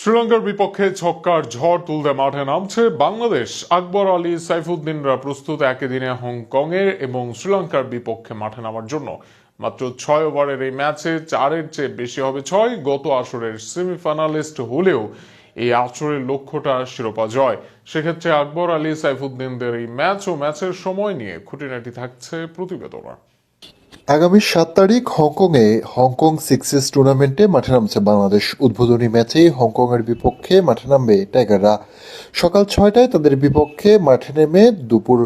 শ্রীলঙ্কার বিপক্ষে ছক্কার ঝড় তুলতে মাঠে নামছে বাংলাদেশ। আকবর আলী, সাইফুদ্দিনরা প্রস্তুত একই দিনে হংকংয়ের এবং শ্রীলঙ্কার বিপক্ষে মাঠে নামার জন্য। মাত্র 6 ওভারের এই ম্যাচে 4-এর চেয়ে বেশি হবে 6। গত আসরের সেমিফাইনালিস্ট হলেও এই আসরের লক্ষ্যটা শিরোপা জয়। সেক্ষেত্রে আকবর আলী, সাইফুদ্দিনদের এই ম্যাচ ও ম্যাচের সময় নিয়ে খুঁটিনাটি থাকছে প্রতিবেদনা। আগামী 7 তারিখ হংকংয়ে হংকং সিক্সেস টুর্নামেন্টে মাঠে নামছে বাংলাদেশ। উদ্বোধনী ম্যাচেই হংকংয়ের বিপক্ষে মাঠে নামবে টাইগাররা। সকাল 6টায় তাদের বিপক্ষে মাঠে নেমে দুপুর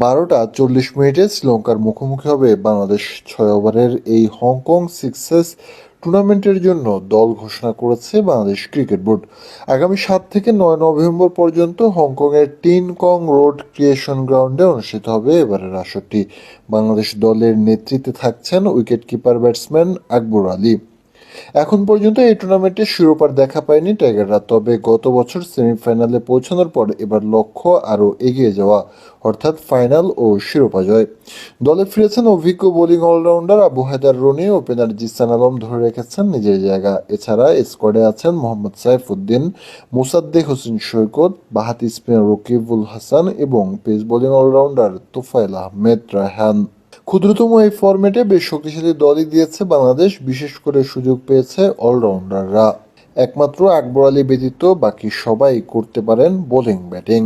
12টা 40 মিনিটে শ্রীলঙ্কার মুখোমুখি হবে বাংলাদেশ। 6 ওভারের এই হংকং সিক্সেস টুর্নামেন্টের জন্য দল ঘোষণা করেছে বাংলাদেশ ক্রিকেট বোর্ড। আগামী 7 থেকে 9 নভেম্বর পর্যন্ত হংকংয়ের টিন কং রোড ক্রিয়েশন গ্রাউন্ডে অনুষ্ঠিত হবে এবারের আসরটি। বাংলাদেশ দলের নেতৃত্বে থাকছেন wicket keeper batsman Akbar Ali. এখন পর্যন্ত এই টুর্নামেন্টে শিরোপার দেখা পায়নি টাইগাররা, তবে গত বছর সেমিফাইনালে পৌঁছানোর পর এবার লক্ষ্য আরও এগিয়ে যাওয়া, অর্থাৎ ফাইনাল ও শিরোপা জয়। দলে ফিরেছেন অভিজ্ঞ bowling allrounder Abu Haidar Rony. Opener Zishan Alam ধরে রেখেছেন নিজের জায়গা। এছাড়া স্কোয়াডে আছেন মোহাম্মদ সাইফুদ্দিন, মোসাদ্দেক হোসেন সৈকত, বাঁহাতি স্পিনার রকিবুল হাসান এবং pace bowling allrounder Tofael Ahmed Raihan. ক্ষুদ্রতম এই ফরম্যাটে বেশ শক্তিশালী দলই দিয়েছে বাংলাদেশ। বিশেষ করে সুযোগ পেয়েছে অলরাউন্ডাররা। একমাত্র আকবর আলী ব্যতীত বাকি সবাই করতে পারেন বোলিং ব্যাটিং।